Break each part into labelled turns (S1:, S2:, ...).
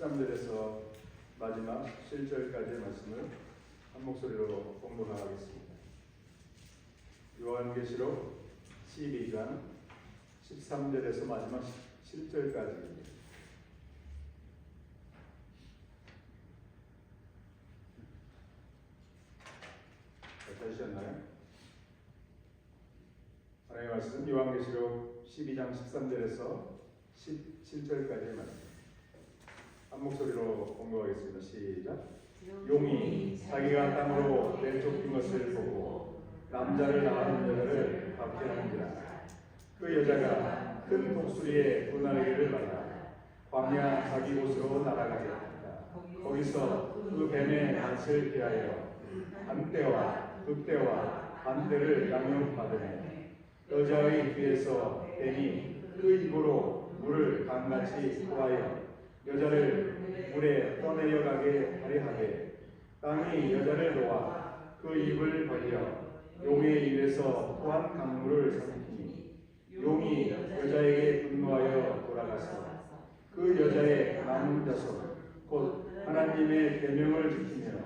S1: 13절에서 마지막 7절까지의 말씀을 한 목소리로 공독하겠습니다. 요한계시록 12장 13절에서 마지막 7절까지입니다. 찾으셨나요? 하나님의 말씀 요한계시록 12장 13절에서 17절까지의 말씀 한 목소리로 공독하겠습니다. 시작. 용이 자기가 땅으로 내쫓긴 것을 보고 남자를 낳은 여자를 박해하는지라. 그 여자가 큰 독수리의 분날개를 받아 광야 자기 곳으로 날아가게 한다. 거기서 그 뱀의 낯을 피하여 한때와 그때와 반때를 양육받으며 여자의 귀에서 뱀이 그 입으로 물을 강같이 토하여 여자를 물에 떠내려가게 하려 하되 땅이 여자를 놓아 그 입을 벌려 용의 입에서 또한 강물을 삼키니 용이 여자에게 분노하여 돌아가서 그 여자의 남은 자손 곧 하나님의 계명을 지키며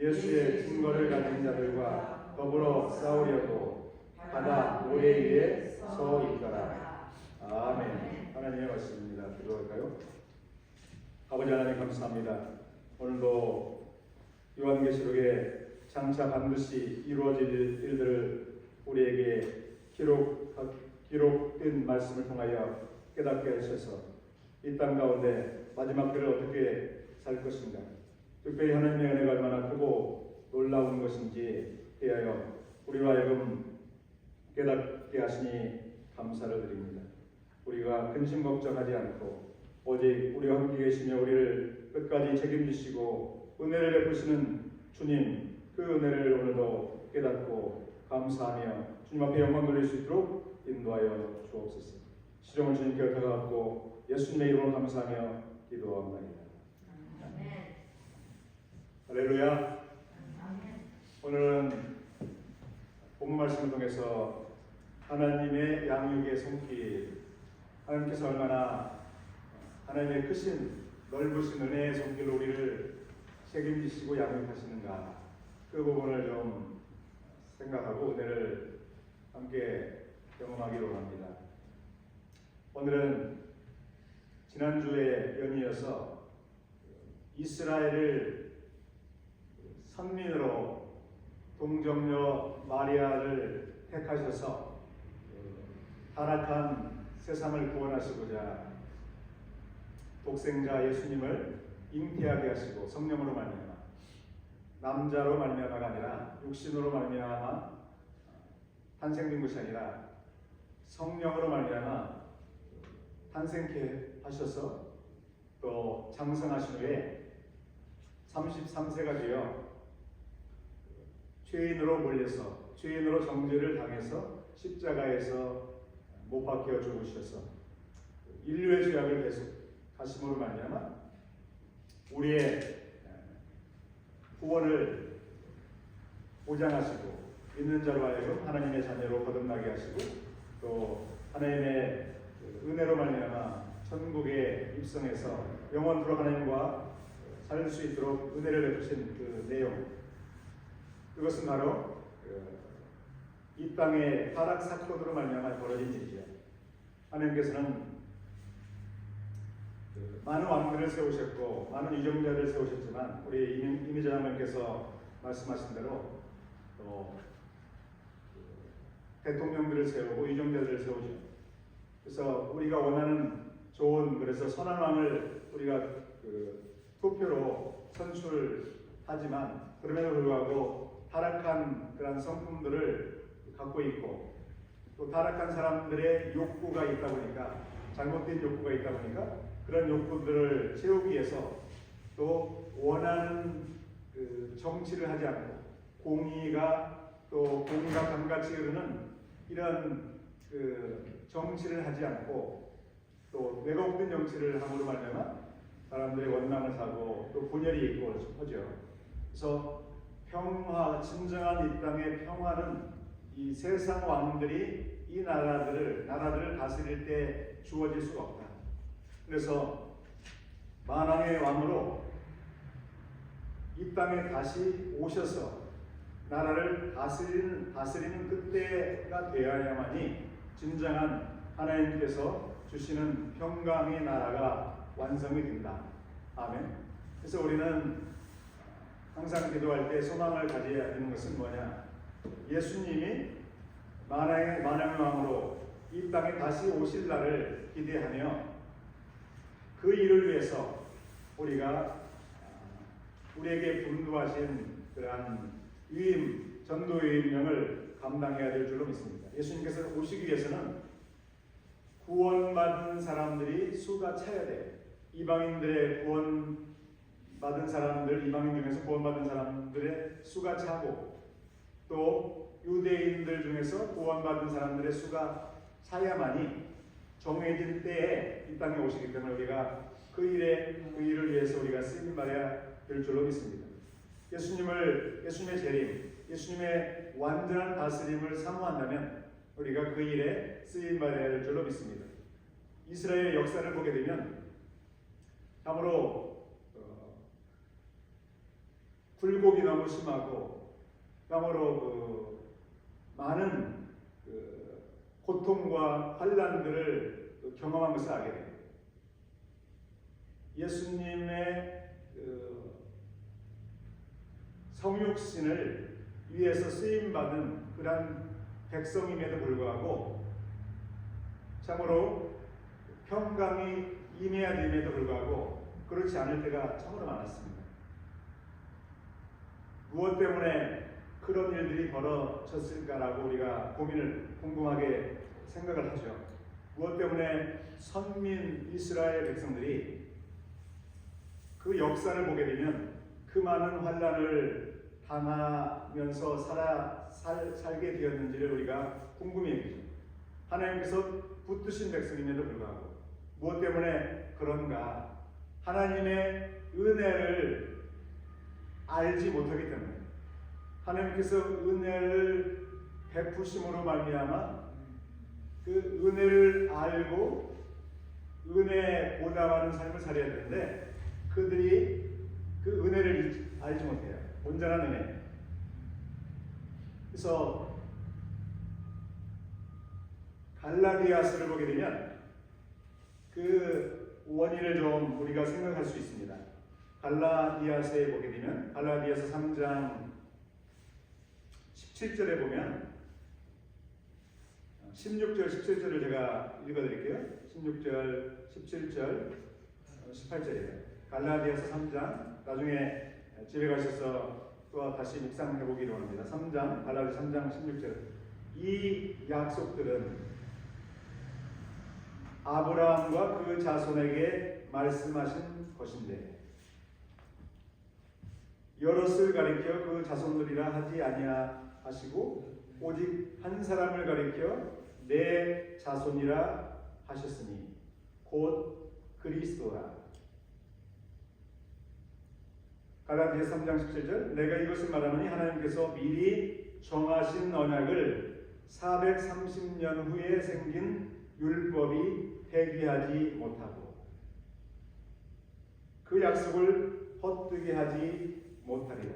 S1: 예수의 증거를 가진 자들과 더불어 싸우려고 바다 모래 위에 서 있더라. 아멘. 하나님의 말씀입니다. 기도할까요? 아버지 하나님 감사합니다. 오늘도 요한계시록에 장차 반드시 이루어질 일들을 우리에게 기록된 말씀을 통하여 깨닫게 하셔서 이 땅 가운데 마지막 때를 어떻게 살 것인가, 특별히 하나님의 은혜가 얼마나 크고 놀라운 것인지 대하여 우리로 하여금 깨닫게 하시니 감사를 드립니다. 우리가 근심 걱정하지 않고 오직 우리와 함께 계시며 우리를 끝까지 책임지시고 은혜를 베푸시는 주님, 그 은혜를 오늘도 깨닫고 감사하며 주님 앞에 영광 돌릴 수 있도록 인도하여 주옵소서. 시종을 주님께 얹어갖고 예수님의 이름으로 감사하며 기도합니다. 할렐루야. 오늘은 본문 말씀을 통해서 하나님의 양육의 손길, 하나님께서 얼마나 하나님의 크신 넓으신 은혜의 손길로 우리를 책임지시고 양육하시는가, 그 부분을 좀 생각하고 은혜를 함께 경험하기로 합니다. 오늘은 지난주에 연이어서 이스라엘을 선민으로 동정녀 마리아를 택하셔서 타락한 세상을 구원하시고자 독생자 예수님을 잉태하게 하시고 성령으로 말미암아, 남자로 말미암아가 아니라 육신으로 말미암아 탄생된 것이 아니라 성령으로 말미암아 탄생케 하셔서 또 장성하신 후에 33세가 되어 죄인으로 몰려서 죄인으로 정죄를 당해서 십자가에서 못 박혀 죽으셔서 인류의 죄악을 계속 하심으로 말미암아 우리의 구원을 보장하시고 믿는 자로 하여금 하나님의 자녀로 거듭나게 하시고 또 하나님의 은혜로 말미암아 천국에 입성해서 영원토록 하나님과 살 수 있도록 은혜를 베푸신 그 내용, 그것은 바로 이 땅의 타락 사건으로 말미암아 벌어진 일이죠. 하나님께서는 많은 왕들을 세우셨고 많은 유정자를 세우셨지만 우리 이미자 장로님께서 말씀하신 대로 또 대통령들을 세우고 유정자들을 세우죠. 그래서 우리가 원하는 좋은, 그래서 선한 왕을 우리가 투표로 선출하지만 그럼에도 불구하고 타락한 그런 성품들을 갖고 있고 또 타락한 사람들의 욕구가 있다 보니까, 잘못된 욕구가 있다 보니까 그런 욕구들을 채우기 위해서 또 원하는 정치를 하지 않고 공의가 또 공의가 감같이 흐르는 이런 정치를 하지 않고 또 왜곡된 정치를 함으로 말미암아 사람들의 원망을 사고 또 분열이 있고 하죠. 그래서 평화, 진정한 이 땅의 평화는 이 세상 왕들이 이 나라들을 다스릴 때 주어질 수가 없다. 그래서 만왕의 왕으로 이 땅에 다시 오셔서 나라를 다스리는 그때가 되어야만이 진정한 하나님께서 주시는 평강의 나라가 완성이 된다. 아멘. 그래서 우리는 항상 기도할 때 소망을 가져야 되는 것은 뭐냐? 예수님이 만왕의 왕으로 이 땅에 다시 오실 날을 기대하며 그 일을 위해서 우리가 우리에게 분부하신 그러한 위임, 전도의 임명을 감당해야 될 줄로 믿습니다. 예수님께서 오시기 위해서는 구원받은 사람들이 수가 차야 돼요. 이방인들의 구원받은 사람들, 이방인 중에서 구원받은 사람들의 수가 차고 또 유대인들 중에서 구원받은 사람들의 수가 차야만이 정해진 때에 이 땅에 오시기 때문에 우리가 그 일을 위해서 우리가 쓰임 받아야 될 줄로 믿습니다. 예수님의 재림, 예수님의 완전한 다스림을 사모한다면 우리가 그 일에 쓰임 받아야 될 줄로 믿습니다. 이스라엘의 역사를 보게 되면 참으로 굴곡이 너무 심하고 참으로 많은 고통과 환난들을 경험한 것을 알게 됩니다. 예수님의 성육신을 위해서 쓰임받은 그런 백성임에도 불구하고 참으로 평강이 임해야 됨에도 불구하고 그렇지 않을 때가 참으로 많았습니다. 무엇 때문에 그런 일들이 벌어졌을까라고 우리가 궁금하게 생각을 하죠. 무엇 때문에 선민 이스라엘 백성들이 그 역사를 보게 되면 그 많은 환난을 당하면서 살게 되었는지를 우리가 궁금해하죠. 하나님께서 붙드신 백성임에도 불구하고 무엇 때문에 그런가? 하나님의 은혜를 알지 못하기 때문에 하나님께서 은혜를 베푸심으로 말미암아 그 은혜를 알고 은혜에 보답하는 삶을 살아야 되는데 그들이 그 은혜를 알지 못해요. 온전한 은혜. 그래서 갈라디아서를 보게 되면 그 원인을 좀 우리가 생각할 수 있습니다. 갈라디아서에 보게 되면 갈라디아서 3장 17절에 보면 16절, 17절을 제가 읽어드릴게요. 16절, 17절, 18절이에요. 갈라디아서 3장, 나중에 집에 가셔서 또 다시 묵상해 보기로 합니다. 3장, 갈라디아서 3장 16절. 이 약속들은 아브라함과 그 자손에게 말씀하신 것인데 여럿을 가리켜 그 자손들이라 하지 아니하시고 오직 한 사람을 가리켜 내 자손이라 하셨으니 곧 그리스도라. 갈라디아서 3장 17절. 내가 이것을 말하노니 하나님께서 미리 정하신 언약을 430년 후에 생긴 율법이 폐기하지 못하고 그 약속을 헛되게 하지 못하리라.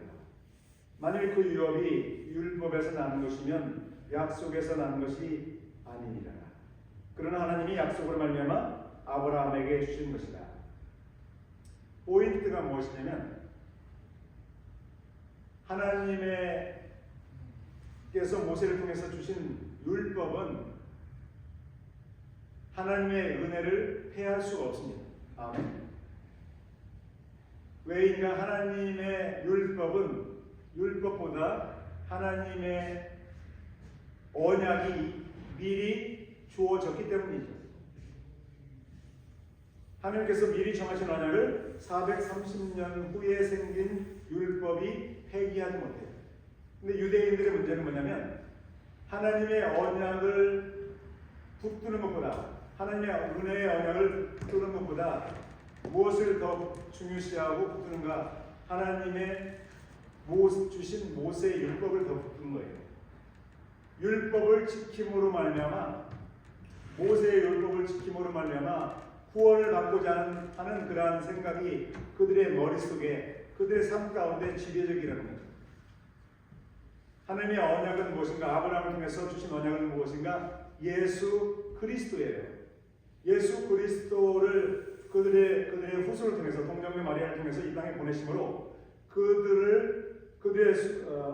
S1: 만일 그 율법에서 나는 것이면 약속에서 나는 것이 아니니라. 그러나 하나님이 약속으로 말미암아 아브라함에게 주신 것이다. 포인트가 무엇이냐면 하나님께서 모세를 통해서 주신 율법은 하나님의 은혜를 폐할 수가 없습니다. 아멘. 왜인가? 하나님의 율법보다 하나님의 언약이 미리 주어졌기 때문이죠. 하나님께서 미리 정하신 언약을 430년 후에 생긴 율법이 폐기하지 못해요. 근데 유대인들의 문제는 뭐냐면 하나님의 언약을 붙드는 것보다 하나님의 은혜의 언약을 붙드는 것보다 무엇을 더 중요시하고 붙드는가? 하나님의 주신 모세의 율법을 더 붙드는 거예요. 율법을 지킴으로 말미암아 모세의 율법을 지킴으로 말미암아 구원을 받고자 하는 그러한 생각이 그들의 머릿속에, 그들의 삶 가운데 지배적이라는 거죠. 하나님의 언약은 무엇인가? 아브라함을 통해서 주신 언약은 무엇인가? 예수 그리스도예요. 예수 그리스도를 그들의 후손을 통해서, 동정녀 마리아를 통해서 이 땅에 보내심으로 그들의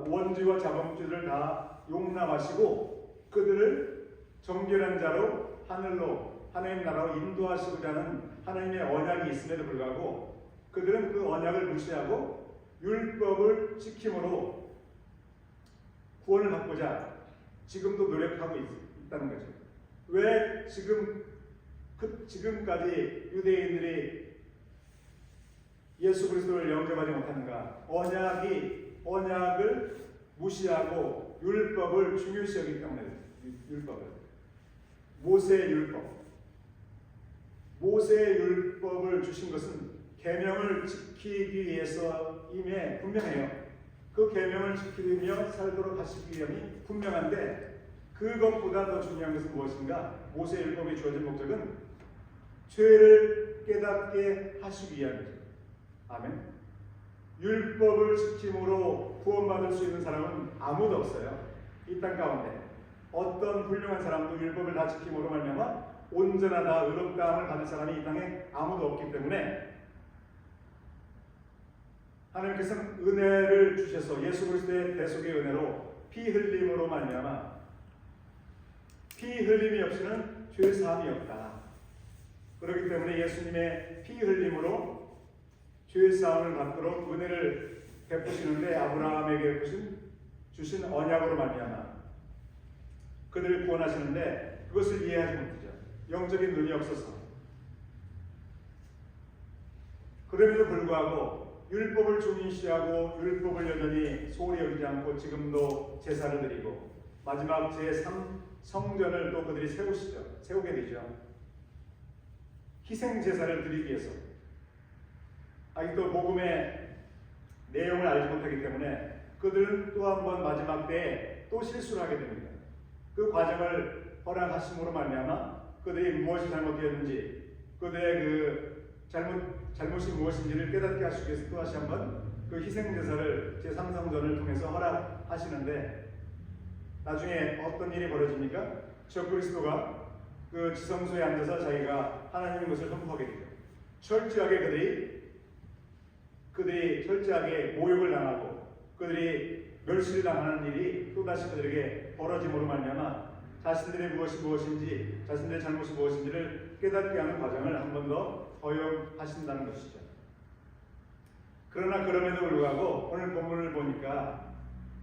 S1: 원죄와 자범죄를 다 용납하시고 그들을 정결한 자로 하늘로, 하나님 나라로 인도하시고자 하는 하나님의 언약이 있음에도 불구하고 그들은 그 언약을 무시하고 율법을 지킴으로 구원을 받고자 지금도 노력하고 있다는 거죠. 왜 지금까지 유대인들이 예수 그리스도를 영접하지 못하는가? 언약을 무시하고 율법을 중요시 여기기 때문에. 율법을, 모세의 율법을 주신 것은 계명을 지키기 위해서임에 분명해요. 그 계명을 지키며 살도록 하시기 위함이 분명한데, 그것보다 더 중요한 것은 무엇인가? 모세의 율법이 주어진 목적은 죄를 깨닫게 하시기 위함이죠. 아멘. 율법을 지킴으로 구원받을 수 있는 사람은 아무도 없어요. 이 땅 가운데 어떤 훌륭한 사람도 율법을 다 지킴으로 말미암아 온전하다, 의롭다함을 받을 사람이 이 땅에 아무도 없기 때문에 하나님께서는 은혜를 주셔서 예수 그리스도의 대속의 은혜로 피 흘림으로 말미암아, 피 흘림이 없이는 죄 사함이 없다. 그렇기 때문에 예수님의 피 흘림으로 죄 사함을 받도록 은혜를 베푸시는데, 아브라함에게 주신 언약으로 말미암아 그들을 구원하시는데 그것을 이해하지 못하죠. 영적인 눈이 없어서. 그럼에도 불구하고 율법을 중시하고 율법을 여전히 소홀히 여기지 않고 지금도 제사를 드리고 마지막 제3 성전을 또 그들이 세우게 되죠. 희생 제사를 드리기 위해서. 아직도 복음의 내용을 알지 못하기 때문에 그들은 또 한 번 마지막 때에 또 실수를 하게 됩니다. 그 과정을 허락하심으로 말미암아 그들이 무엇이 잘못되었는지, 그들의 그 잘못이 무엇인지를 깨닫게 하시기 위해서 또 다시 한번 그 희생 제사를 제3성전을 통해서 허락하시는데, 나중에 어떤 일이 벌어집니까? 적그리스도가 그 지성소에 앉아서 자기가 하나님의 것을 선포하게 되죠. 철저하게 그들이 철저하게 모욕을 당하고 그들이 멸시를 당하는 일이 또다시 그들에게 벌어짐으로 말미암아 자신들의 무엇인지, 자신들의 잘못이 무엇인지를 깨닫게 하는 과정을 한 번 더 허용하신다는 것이죠. 그러나 그럼에도 불구하고 오늘 본문을 보니까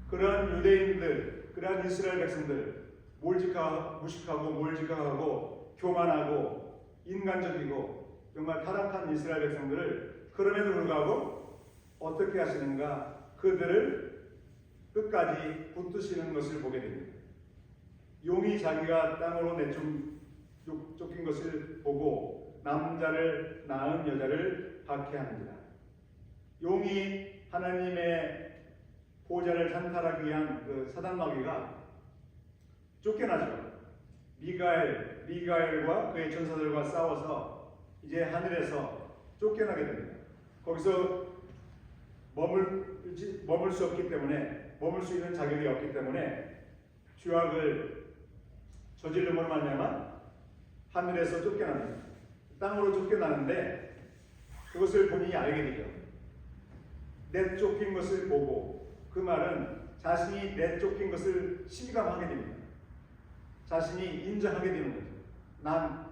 S1: 그러한 유대인들, 그러한 이스라엘 백성들, 무식하고 몰지각하고 교만하고 인간적이고 정말 타락한 이스라엘 백성들을 그럼에도 불구하고 어떻게 하시는가? 그들을 끝까지 붙드시는 것을 보게 됩니다. 용이 자기가 땅으로 쫓긴 것을 보고 남자를 낳은 여자를 박해하느니라. 용이 하나님의 보좌를 찬탈하기 위한 그 사단 마귀가 쫓겨나죠. 미가엘과 그의 전사들과 싸워서 이제 하늘에서 쫓겨나게 됩니다. 거기서 머물 수 없기 때문에, 머물 수 있는 자격이 없기 때문에 죄악을 저질름으로 말미암아 하늘에서 쫓겨납니다. 땅으로 쫓겨나는데 그것을 본인이 알게 되죠. 내쫓긴 것을 보고, 그 말은 자신이 내쫓긴 것을 실감하게 됩니다. 자신이 인정하게 되는 거죠.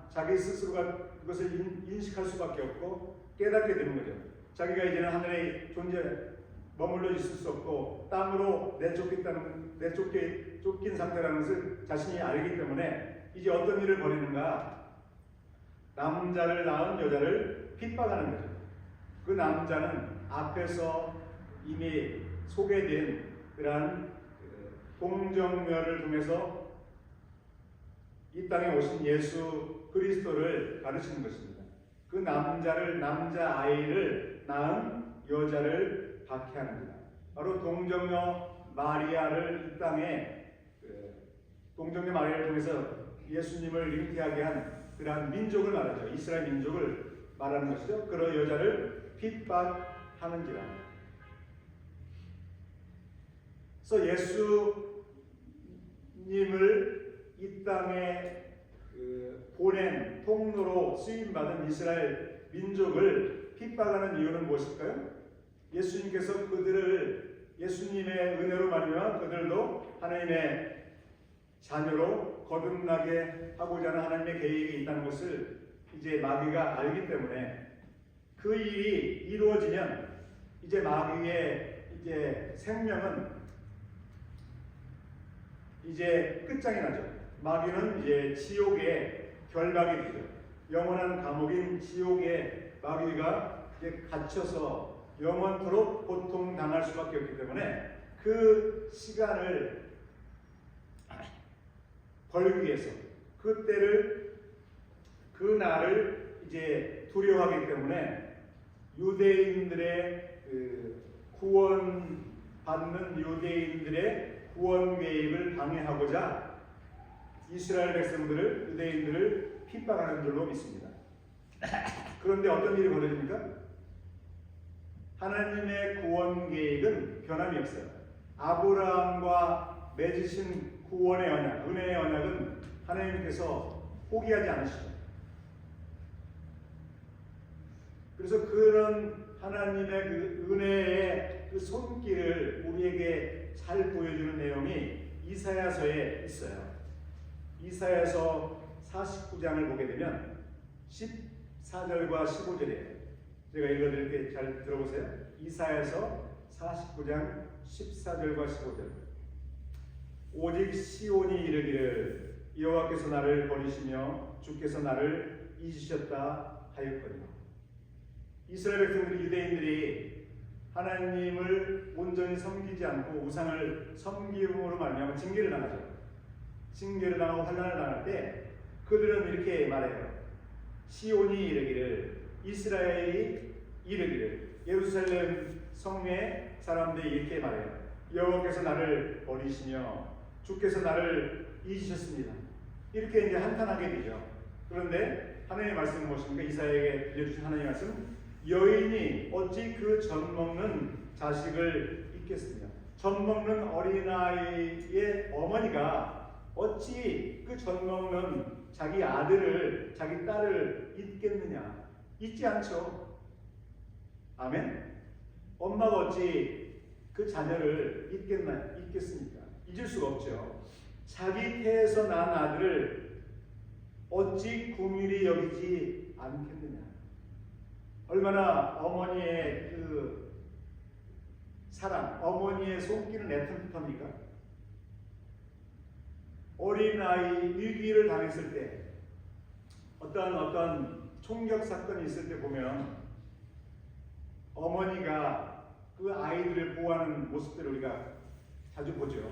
S1: 자기 스스로가 그것을 인식할 수밖에 없고 깨닫게 되는 거죠. 자기가 이제는 하늘에 머물러 있을 수 없고 땅으로 쫓긴 상태라는 것을 자신이 알기 때문에 이제 어떤 일을 벌이는가? 남자를 낳은 여자를 핍박하는 거죠. 그 남자는 앞에서 이미 소개된 그러한 동정녀를 통해서 이 땅에 오신 예수 그리스도를 가르치는 것입니다. 그 남자아이를 낳은 여자를 박해합니다. 바로 동정녀 마리아를 이 땅에 동정녀 마리아를 통해서 예수님을 잉태하게 한 그러한 민족을 말하죠. 이스라엘 민족을 말하는 것이죠. 그런 여자를 핍박하는지라. 그래서 예수님을 이 땅에 보낸 통로로 쓰임받은 이스라엘 민족을 핍박하는 이유는 무엇일까요? 예수님께서 그들을 예수님의 은혜로 말미암아 그들도 하나님의 자녀로 거듭나게 하고자 하는 하나님의 계획이 있다는 것을 이제 마귀가 알기 때문에 그 일이 이루어지면 이제 마귀의 이제 생명은 이제 끝장이 나죠. 마귀는 이제 지옥에 결박이 되죠. 영원한 감옥인 지옥에 마귀가 이제 갇혀서 영원토록 고통당할 수밖에 없기 때문에 그 시간을 벌기 위해서 그때를 그 날을 이제 두려워하기 때문에 유대인들의 구원 받는 유대인들의 구원 계획을 방해하고자 이스라엘 백성들을 유대인들을 핍박하는 줄로 믿습니다. 그런데 어떤 일이 벌어집니까? 하나님의 구원 계획은 변함이 없어요. 아브라함과 맺으신 구원의 언약, 은혜의 언약은 하나님께서 포기하지 않으시죠. 그래서 그런 하나님의 그 은혜의 그 손길을 우리에게 잘 보여주는 내용이 이사야서에 있어요. 이사야서 49장을 보게 되면 14절과 15절이에요. 제가 읽어드릴게 잘 들어보세요. 이사야서 49장 14절과 15절. 오직 시온이 이르기를 여호와께서 나를 버리시며 주께서 나를 잊으셨다 하였거니와. 이스라엘 백성들이 유대인들이 하나님을 온전히 섬기지 않고 우상을 섬김으로 말미암아 징계를 당하죠. 징계를 당하고 환난을 당할 때 그들은 이렇게 말해요. 시온이 이르기를, 이스라엘이 이르기를, 예루살렘 성의 사람들이 이렇게 말해요. 여호와께서 나를 버리시며 주께서 나를 잊으셨습니다. 이렇게 이제 한탄하게 되죠. 그런데 하나님의 말씀은 무엇입니까? 이사야에게 들려주신 하나님의 말씀, 여인이 어찌 그 젖 먹는 자식을 잊겠으며, 젖 먹는 어린아이의 어머니가 어찌 그 젖 먹는 자기 아들을, 자기 딸을 잊겠느냐? 잊지 않죠. 아멘? 엄마가 어찌 그 자녀를 잊겠습니까? 잊을 수가 없죠. 자기 태에서 난 아들을 어찌 긍휼히 여기지 않겠느냐? 얼마나 어머니의 그 사랑, 어머니의 손길은 애틋합니까? 어린아이 위기를 당했을 때, 어떤 총격 사건이 있을 때 보면 어머니가 그 아이들을 보호하는 모습들을 우리가 자주 보죠.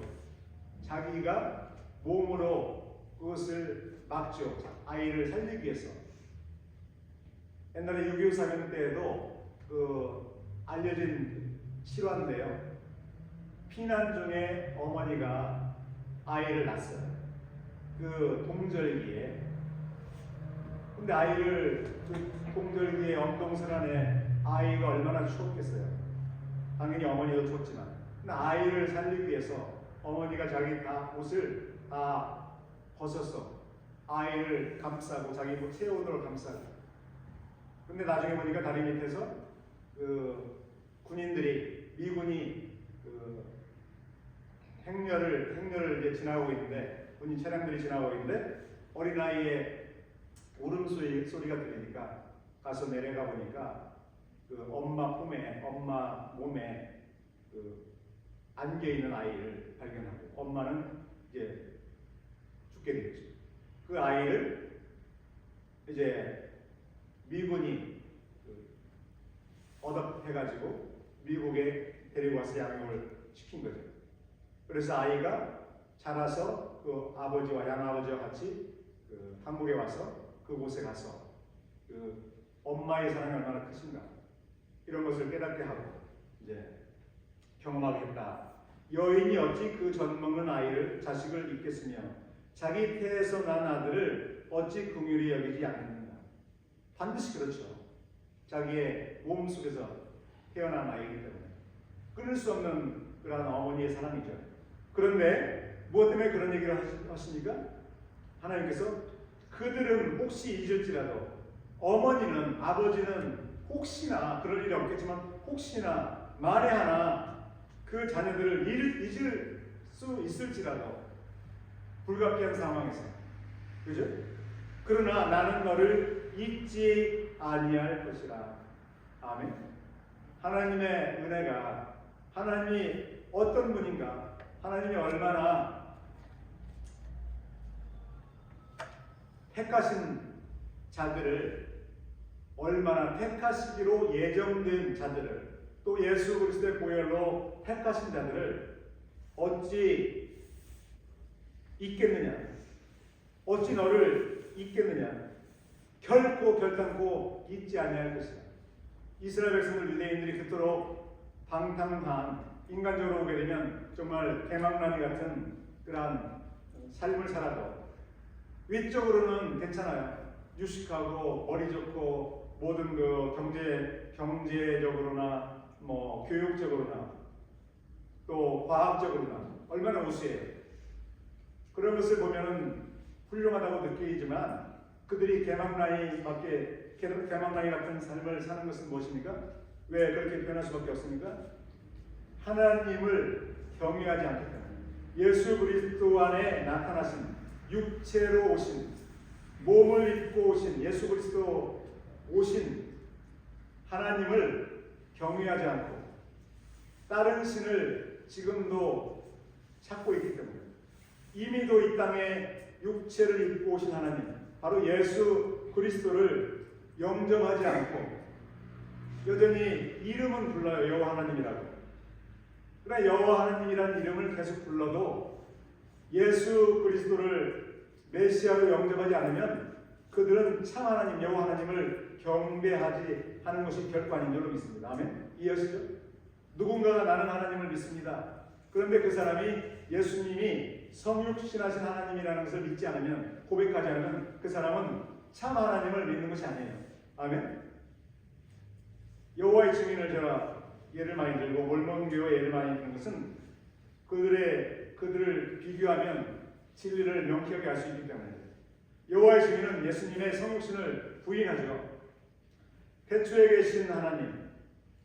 S1: 자기가 몸으로 그것을 막죠. 아이를 살리기 위해서. 옛날에 6.25 사건 때에도 그 알려진 실화인데요. 피난 중에 어머니가 아이를 낳았어요. 그 동절기에. 근데 아이를 그 동절기에 엄동설 안에 아이가 얼마나 추웠겠어요. 당연히 어머니도 추웠지만. 근데 아이를 살리기 위해서 어머니가 자기 다 옷을 다 벗어서 아이를 감싸고 자기 새 옷으로 감싸고. 근데 나중에 보니까 다리 밑에서 그 군인들이, 미군이 그 행렬을 이제 지나가고 있는데, 군인 차량들이 지나가고 있는데 어린아이의 울음소리가 들리니까 가서 내려가 보니까 그 엄마 몸에 그 안겨 있는 아이를 발견하고, 엄마는 이제 죽게 되었죠. 그 아이를 이제 미군이 얻어해가지고 미국에 데리고 와서 양육을 시킨 거죠. 그래서 아이가 자라서 그 아버지와 양아버지와 같이 그 한국에 와서 그곳에 가서 그 엄마의 사랑이 얼마나 크신가, 이런 것을 깨닫게 하고 이제 경험하게 했다. 여인이 어찌 그 젖 먹는 자식을 잊겠으며 자기 태에서 난 아들을 어찌 긍휼히 여기지 않느냐. 반드시 그렇죠. 자기의 몸 속에서 태어난 아이이기 때문에 끊을 수 없는 그러한 어머니의 사랑이죠. 그런데 무엇 때문에 그런 얘기를 하십니까? 하나님께서 그들은 혹시 잊을지라도 어머니는 아버지는 혹시나 그럴 일이 없겠지만 혹시나 만에 하나 그 자녀들을 잊을 수 있을지라도 불가피한 상황에서 그죠? 그러나 나는 너를 잊지 아니할 것이라. 아멘. 하나님의 은혜가 하나님이 어떤 분인가, 하나님이 얼마나 택하신 자들을, 얼마나 택하시기로 예정된 자들을, 또 예수 그리스도의 보혈로 택하신 자들을 어찌 잊겠느냐, 어찌 너를 잊겠느냐, 결단코 잊지 아니할 것이다. 이스라엘 백성들 유대인들이 그토록 방탕한, 인간적으로 보게 되면 정말 대망나니 같은 그러한 삶을 살아도 위쪽으로는 괜찮아요. 유식하고 머리 좋고 모든 그 경제적으로나 뭐 교육적으로나 또 과학적으로나 얼마나 우수해요. 그런 것을 보면은 훌륭하다고 느끼지만 그들이 대망나니 같은 삶을 사는 것은 무엇입니까? 왜 그렇게 표현할 수밖에 없습니까? 하나님을 경외하지 않기 때문에, 예수 그리스도 안에 나타나신 육체로 오신, 몸을 입고 오신 예수 그리스도 오신 하나님을 경외하지 않고 다른 신을 지금도 찾고 있기 때문에, 이미도 이 땅에 육체를 입고 오신 하나님, 바로 예수 그리스도를 영접하지 않고 여전히 이름은 불러요. 여호와 하나님이라고. 그러나 여호와 하나님이라는 이름을 계속 불러도 예수 그리스도를 메시아로 영접하지 않으면 그들은 참 하나님, 여호와 하나님을 경배하지 하는 것이 결코 아닌 줄로 믿습니다. 아멘. 이해하시죠? 누군가가 나는 하나님을 믿습니다. 그런데 그 사람이 예수님이 성육신하신 하나님이라는 것을 믿지 않으면, 고백하지 않으면 그 사람은 참 하나님을 믿는 것이 아니에요. 아멘. 여호와의 증인을 제가 예를 많이 들고 몰몬교회 예를 많이 드는 것은 그들을 비교하면 진리를 명쾌하게 알 수 있기 때문에, 여호와의 증인은 예수님의 성육신을 부인하죠. 태초에 계신 하나님,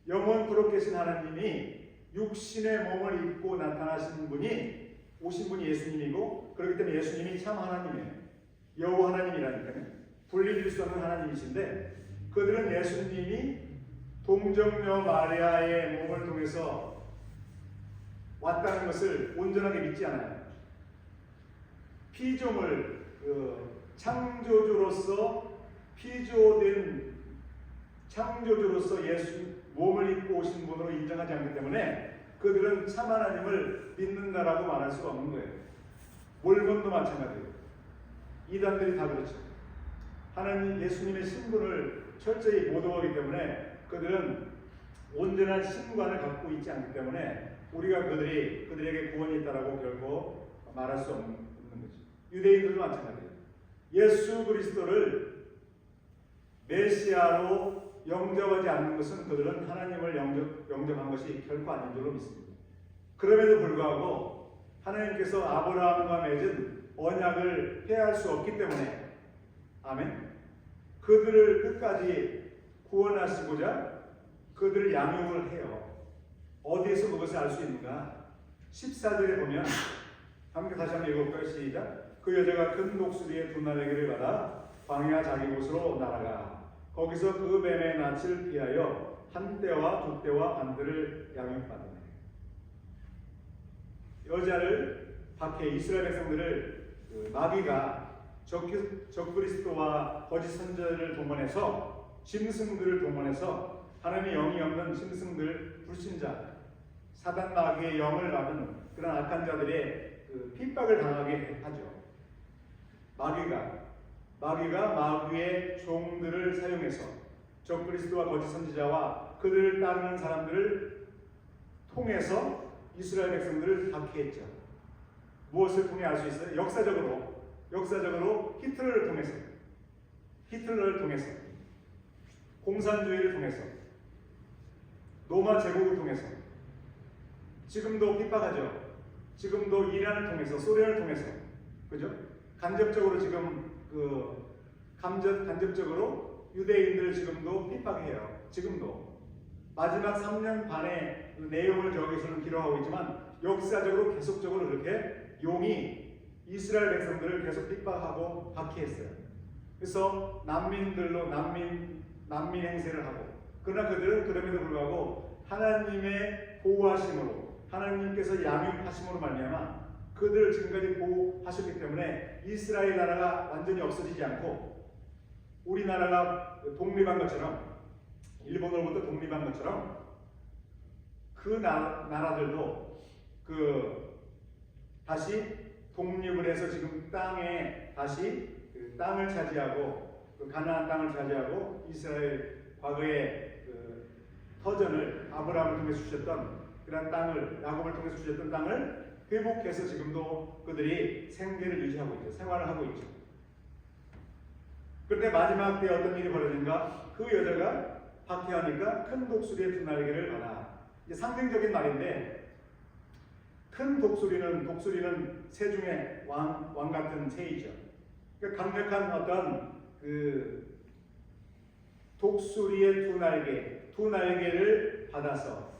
S1: 영원토록 계신 하나님이 육신의 몸을 입고 나타나신 분이, 오신 분이 예수님이고, 그렇기 때문에 예수님이 참 하나님이에요. 여호와 하나님이라니까요. 분리될 수 없는 하나님이신데, 그들은 예수님이 동정녀 마리아의 몸을 통해서 왔다는 것을 온전하게 믿지 않아요. 피조물, 창조주로서 예수 몸을 입고 오신 분으로 인정하지 않기 때문에 그들은 참 하나님을 믿는다라고 말할 수가 없는 거예요. 몰몬도 마찬가지예요. 이단들이 다 그렇죠. 하나님 예수님의 신분을 철저히 모독하기 때문에 그들은 온전한 신관을 갖고 있지 않기 때문에 우리가 그들에게 구원이 있다라고 결코 말할 수 없는 거죠. 유대인들도 마찬가지예요. 예수 그리스도를 메시아로 영접하지 않는 것은 그들은 하나님을 영접한 것이 결코 아닌 줄로 믿습니다. 그럼에도 불구하고 하나님께서 아브라함과 맺은 언약을 폐할 수 없기 때문에, 아멘, 그들을 끝까지 구원하시고자 그들을 양육을 해요. 어디에서 그것을 알 수 있는가? 14절에 보면, 함께 다시 한번 읽어볼까요? 시작. 그 여자가 큰 독수리의 두 날개를 받아 광야 자기 곳으로 날아가 거기서 그 뱀의 낯을 피하여 한 떼와 두 떼와 반들을 양육받으며, 여자를 밖에 이스라엘 백성들을 마귀가 적그리스도와 거짓 선지자를 동원해서, 짐승들을 동원해서 하나님의 영이 없는 짐승들, 불신자, 사단 마귀의 영을 받은 그런 악한 자들의 핍박을 당하게 하죠. 마귀가 마귀의 종들을 사용해서 적그리스도와 거짓 선지자와 그들을 따르는 사람들을 통해서 이스라엘 백성들을 박해했죠. 무엇을 통해 알 수 있어요? 역사적으로 역사적으로 히틀러를 통해서 공산주의를 통해서 로마 제국을 통해서 지금도 핍박하죠. 지금도 이란을 통해서 소련을 통해서 그죠? 간접적으로 지금 간접적으로 유대인들을 지금도 핍박해요. 지금도 마지막 3년 반의 내용을 저기서는 기록하고 있지만 역사적으로 계속적으로 그렇게 용이 이스라엘 백성들을 계속 핍박하고 박해했어요. 그래서 난민들로 난민 행세를 하고 그러나 그들은 그럼에도 불구하고 하나님의 보호하심으로 하나님께서 양육하심으로 말미암아 그들을 지금까지 보호하셨기 때문에 이스라엘 나라가 완전히 없어지지 않고 우리나라가 독립한 것처럼 일본으로부터 독립한 것처럼 그 나라들도 다시 독립을 해서 지금 땅에 다시 땅을 차지하고 가나안 땅을 차지하고 이스라엘 과거의 터전을 아브라함을 통해서 주셨던 그런 땅을 야곱을 통해서 주셨던 땅을 회복해서 지금도 그들이 생계를 유지하고 있죠. 생활을 하고 있죠. 그런데 마지막 때 어떤 일이 벌어진가? 그 여자가 박해하니까 큰 독수리의 두 날개를 받아. 이제 상징적인 말인데 큰 독수리는 새 중에 왕 같은 새이죠. 그러니까 강력한 어떤 독수리의 두 날개를 받아서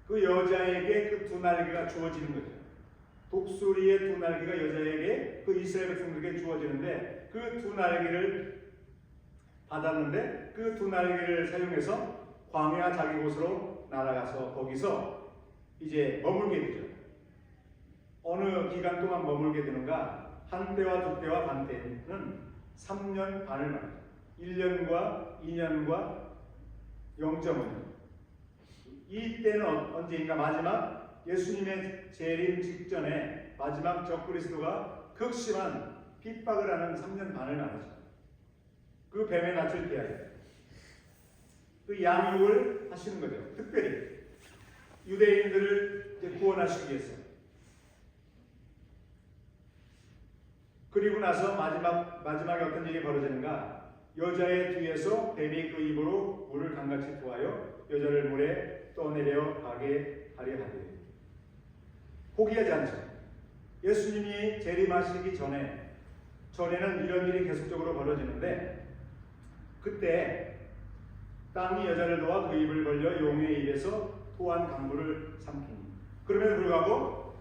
S1: 그 여자에게 그 두 날개가 주어지는 거죠. 독수리의 두 날개가 여자에게 그 이스라엘 백성들에게 주어지는데 그 두 날개를 받았는데 그 두 날개를 사용해서 광야 자기 곳으로 날아가서 거기서 이제 머물게 되죠. 어느 기간 동안 머물게 되는가? 한 때와 두 때와 반 때는 3년 반을 말합니다. 1년과 2년과 0.5년. 이 때는 언제인가? 마지막 예수님의 재림 직전에 마지막 적그리스도가 극심한 핍박을 하는 3년 반을 말하죠. 그 뱀에 낯을 피하여 그 양육을 하시는 거죠. 특별히 유대인들을 구원하시기 위해서. 그리고 나서 마지막에 어떤 일이 벌어지는가? 여자의 뒤에서 뱀이 그 입으로 물을 강같이 부하여 여자를 물에 떠내려 가게 하려 하되 포기하지 않죠. 예수님이 재림하시기 전에는 이런 일이 계속적으로 벌어지는데 그때 땅이 여자를 놓아 그 입을 벌려 용의 입에서 토한 강물을 삼키니 그럼에도 불구하고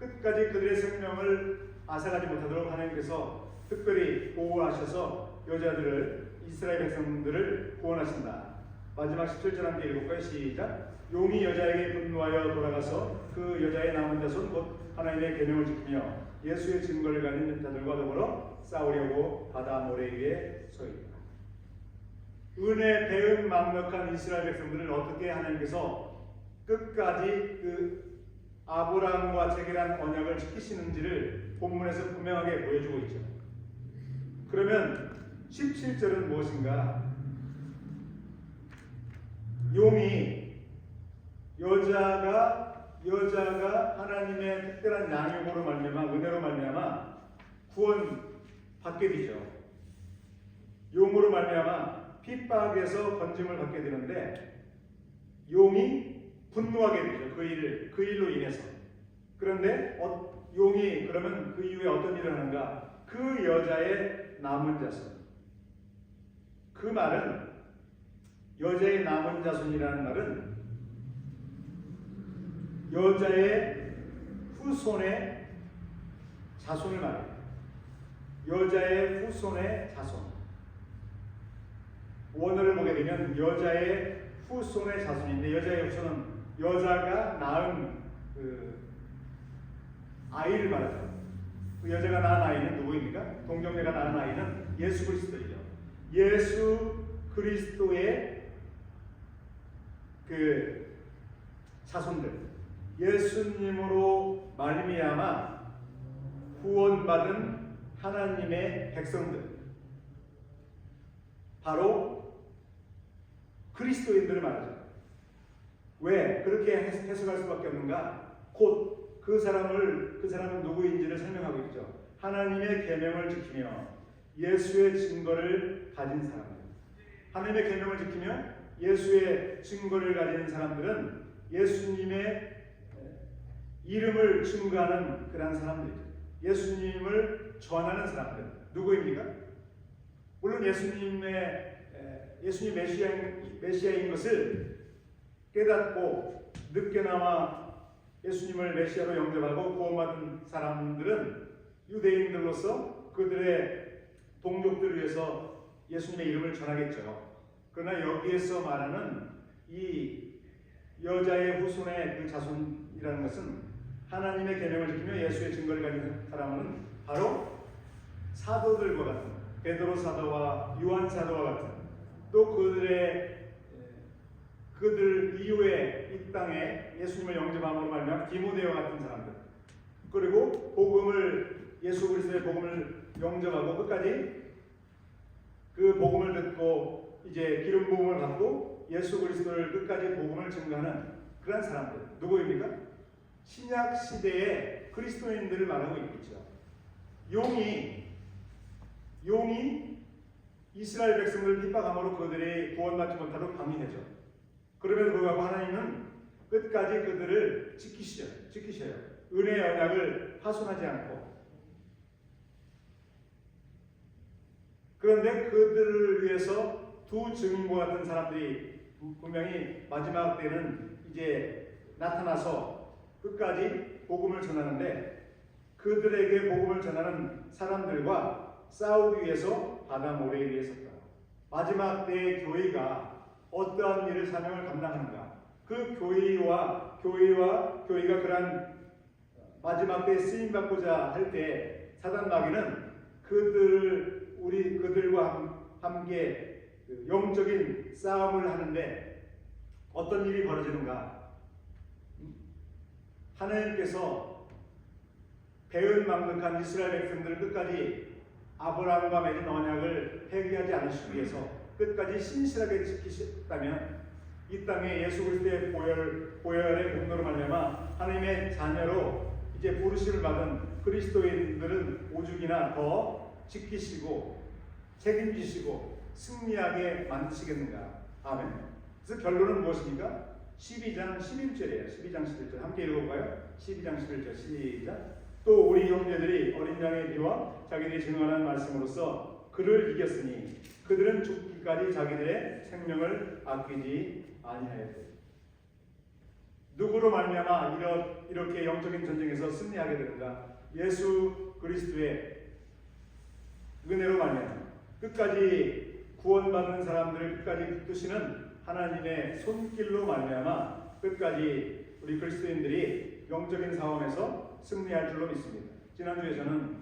S1: 끝까지 그들의 생명을 앗아가지 못하도록 하나님께서 특별히 보호하셔서 여자들을 이스라엘 백성들을 구원하신다. 마지막 17절 함께 읽을까요? 시작. 용이 여자에게 분노하여 돌아가서 그 여자의 남은 자손 곧 하나님의 계명을 지키며 예수의 증거를 가진 자들과 더불어 싸우려고 바다 모래 위에 서 있다. 은혜 배은 망력한 이스라엘 백성들을 어떻게 하나님께서 끝까지 그 아브라함과 체결한 언약을 지키시는지를 본문에서 분명하게 보여주고 있죠. 그러면 17절은 무엇인가? 용이 여자가 하나님의 특별한 양육으로 말미암아 은혜로 말미암아 구원 받게 되죠. 용으로 말미암아 핍박에서 건짐을 받게 되는데 용이 분노하게 되죠. 그 일로 인해서. 그런데 용이 그러면 그 이후에 어떤 일을 하는가? 그 여자의 남은 자손. 그 말은 여자의 남은 자손이라는 말은 여자의 후손의 자손을 말해요. 여자의 후손의 자손. 원어를 보게 되면 여자의 후손의 자손인데 여자의 후손은 여자가 낳은 아이를 말하죠. 그 여자가 낳은 아이는 누구입니까? 동정녀가 낳은 아이는 예수 그리스도이죠. 예수 그리스도의 그 자손들, 예수님으로 말미암아 구원받은 하나님의 백성들, 바로 그리스도인들을 말하죠. 왜 그렇게 해석할 수밖에 없는가? 곧 그 사람은 누구인지를 설명하고 있죠. 하나님의 계명을 지키며 예수의 증거를 가진 사람들. 하나님의 계명을 지키며 예수의 증거를 가진 사람들은 예수님의 이름을 증거하는 그런 사람들이죠. 예수님을 전하는 사람들. 누구입니까? 물론 예수님 메시아인 것을 깨닫고 늦게나마 예수님을 메시아로 영접하고 구원받은 사람들은 유대인들로서 그들의 동족들을 위해서 예수님의 이름을 전하겠죠. 그러나 여기에서 말하는 이 여자의 후손의 그 자손이라는 것은 하나님의 계명을 지키며 예수의 증거를 가진 사람은 바로 사도들과 같은 베드로 사도와 요한 사도와 같은 또 그들 이후에 이 땅에 예수님을 영접함으로 말미암아 디모데와 같은 사람들, 그리고 예수 그리스도의 복음을 영접하고 끝까지 그 복음을 듣고 이제 기름 부음을 받고 예수 그리스도를 끝까지 복음을 증거하는 그런 사람들. 누구입니까? 신약 시대의 그리스도인들을 말하고 있죠. 용이 이스라엘 백성을 핍박함으로 그들이 구원받지 못하도록 방해하죠. 그럼에도 불구하고 하나님은 끝까지 그들을 지키셔요. 은혜의 언약을 파손하지 않고. 그런데 그들을 위해서 두 증인과 같은 사람들이 분명히 마지막 때는 이제 나타나서 끝까지 복음을 전하는데, 그들에게 복음을 전하는 사람들과 싸우기 위해서 바다 모래 위에 섰다. 마지막 때의 교회가 어떠한 일을 사명을 감당하는가? 그 교회가 그러한 마지막 때에 쓰임 받고자 할 때 사단 마귀는 그들과 함께 영적인 싸움을 하는데 어떤 일이 벌어지는가? 하나님께서 배은망덕한 이스라엘 백성들을 끝까지 아브라함과 맺은 언약을 폐기하지 않으시기 위해서 끝까지 신실하게 지키셨다면 이 땅에 예수 그리스도의 보혈의 공로로 말미암아 하나님의 자녀로 이제 부르심을 받은 그리스도인들은 오죽이나 더 지키시고 책임지시고 승리하게 만드시겠는가. 아멘. 그래서 결론은 무엇입니까? 12장 11절이에요. 12장 11절 함께 읽어볼까요? 12장 11절 시작. 또 우리 형제들이 어린 양의 피와 자기들이 증언한 말씀으로써 그를 이겼으니 그들은 죽기까지 자기들의 생명을 아끼지 아니하였다. 누구로 말미암아 이렇게 영적인 전쟁에서 승리하게 되는가? 예수 그리스도의 은혜로 말미암아 끝까지 구원받는 사람들을 끝까지 붙드시는 하나님의 손길로 말미암아 끝까지 우리 그리스도인들이 영적인 싸움에서 승리할 줄로 믿습니다. 지난주에 저는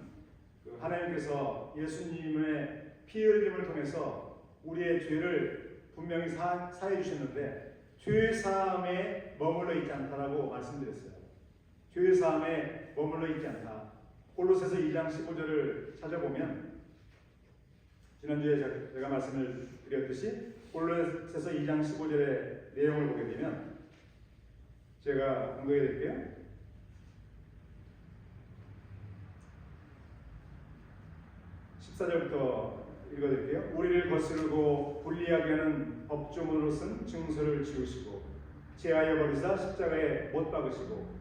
S1: 하나님께서 예수님의 피 흘림을 통해서 우리의 죄를 분명히 사해 주셨는데 죄 사함에 머물러 있지 않다라고 말씀드렸어요. 죄 사함에 머물러 있지 않다. 골로새서 2장 15절을 찾아보면 지난주에 제가 말씀을 드렸듯이 골로새서 2장 15절의 내용을 보게 되면 제가 공부해 드릴게요. 14절부터 읽어드릴게요. 우리를 거스르고 불리하게 하는 법조문으로 쓴 증서를 지우시고 제하여 버리사 십자가에 못 박으시고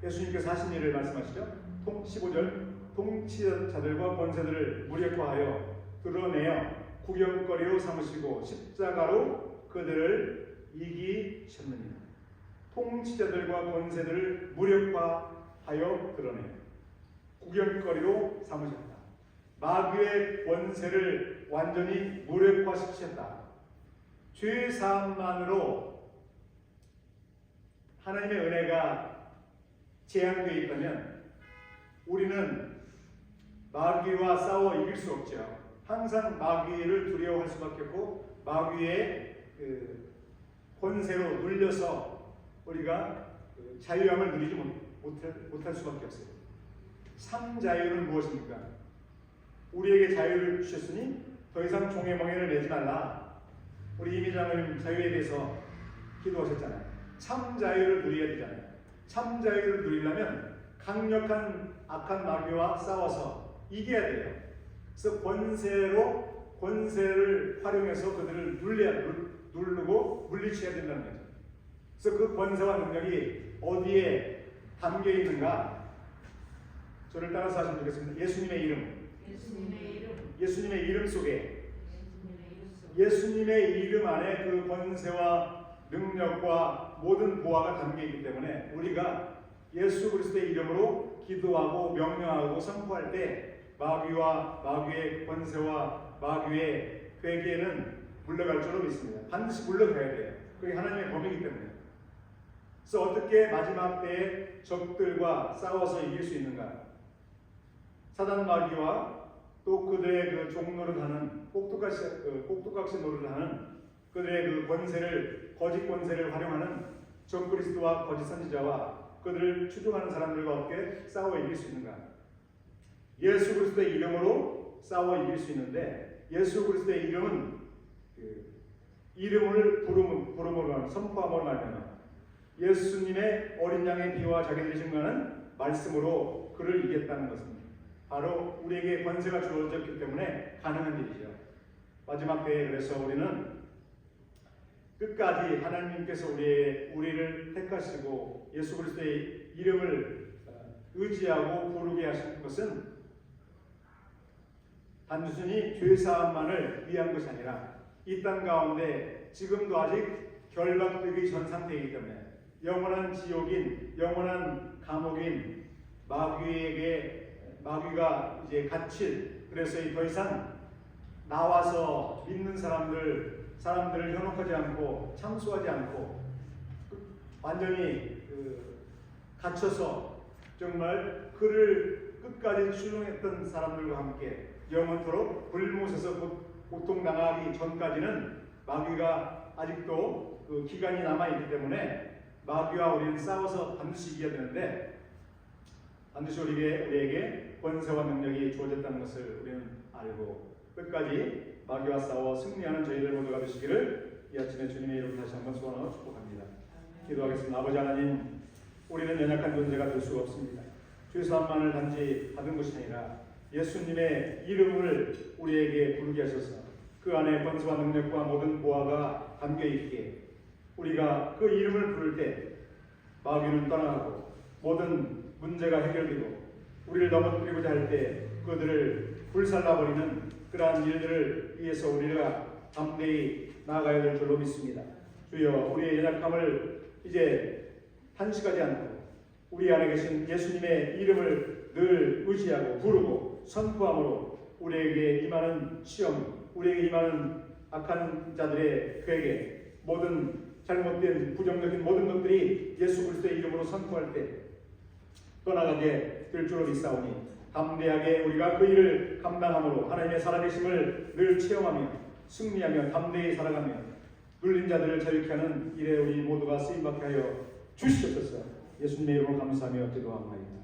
S1: 예수님께서 하신 일을 말씀하시죠. 15절 통치자들과 권세들을 무력화하여 드러내어 구경거리로 삼으시고 십자가로 그들을 이기셨느니라. 통치자들과 권세들을 무력화하여 드러내어 구경거리로 삼으셨다. 마귀의 권세를 완전히 무력화시키셨다. 죄 사함만으로 하나님의 은혜가 제한되어 있다면 우리는 마귀와 싸워 이길 수 없죠. 항상 마귀를 두려워할 수밖에 없고 마귀의 권세로 눌려서 우리가 자유함을 누리지 못할 수밖에 없어요. 참 자유는 무엇입니까? 우리에게 자유를 주셨으니 더 이상 종의 멍에를 매지 말라. 우리 이미장님 자유에 대해서 기도하셨잖아요. 참 자유를 누려야 되잖아요. 참 자유를 누리려면 강력한 악한 마귀와 싸워서 이겨야 돼요. 그래서 권세를 활용해서 그들을 누르고 물리쳐야 된다는 거죠. 그래서 그 권세와 능력이 어디에 담겨 있는가? 저를 따라서 하시면 되겠습니다. 예수님의 이름. 예수님의 이름 속에, 예수님의 이름 안에 그 권세와 능력과 모든 보화가 담겨 있기 때문에 우리가 예수 그리스도의 이름으로 기도하고 명령하고 선포할 때 마귀와 마귀의 권세와 마귀의 괴계는 물러갈 줄로 믿습니다. 반드시 물러가야 돼요. 그게 하나님의 법이기 때문에. 그래서 어떻게 마지막 때에 적들과 싸워서 이길 수 있는가? 사단 마귀와 또 그들의 그 종노릇하는 꼭두각시 노릇하는 그들의 그 권세를, 거짓 권세를 활용하는 적그리스도와 거짓 선지자와 그들을 추종하는 사람들과 어떻게 싸워 이길 수 있는가? 예수 그리스도의 이름으로 싸워 이길 수 있는데, 예수 그리스도의 이름은 이름을 부름으로 선포함으로 말미암아 예수님의 어린 양의 피와 자기들이 증거하는 말씀으로 그를 이겼다는 것입니다. 바로 우리에게 권세가 주어졌기 때문에 가능한 일이죠. 마지막 때에 그래서 우리는 끝까지 하나님께서 우리를 택하시고 예수 그리스도의 이름을 의지하고 부르게 하신 것은 단순히 죄사함만을 위한 것이 아니라 이 땅 가운데 지금도 아직 결박되기 전 상태이기 때문에 영원한 지옥인, 영원한 감옥인 마귀가 이제 갇힐, 그래서 더 이상 나와서 믿는 사람들을 현혹하지 않고 참수하지 않고 완전히 갇혀서 정말 그를 끝까지 추종했던 사람들과 함께 영원토록 불못에서 고통당하기 전까지는 마귀가 아직도 그 기간이 남아있기 때문에 마귀와 우리는 싸워서 반드시 이겨야 되는데, 반드시 우리에게 권세와 능력이 주어졌다는 것을 우리는 알고 끝까지 마귀와 싸워 승리하는 저희들 모두가 되시기를 이 아침에 주님의 이름으로 다시 한번 소원하고 축복합니다. 기도하겠습니다. 아버지 하나님, 우리는 연약한 존재가 될 수가 없습니다. 죄사함만을 단지 받은 것이 아니라 예수님의 이름을 우리에게 부르게 하셔서 그 안에 권세와 능력과 모든 보화가 담겨 있기에 우리가 그 이름을 부를 때 마귀는 떠나가고 모든 문제가 해결되고 우리를 넘어뜨리고자 할 때 그들을 불살라버리는 그러한 일들을 위해서 우리가 담대히 나아가야 될 줄로 믿습니다. 주여, 우리의 연약함을 이제 탄식하지 않고 우리 안에 계신 예수님의 이름을 늘 의지하고 부르고 선포함으로 우리에게 임하는 시험, 우리에게 임하는 악한 자들의 괴계, 모든 잘못된 부정적인 모든 것들이 예수 그리스도의 이름으로 선포할 때 떠나가게 될 줄로 믿사오니 담대하게 우리가 그 일을 감당함으로 하나님의 살아계심을 늘 체험하며 승리하며 담대히 살아가며 눌린 자들을 자유케 하는 일에 우리 모두가 쓰임받게 하여 주시옵소서. 예수님의 이름으로 감사하며 기도합니다.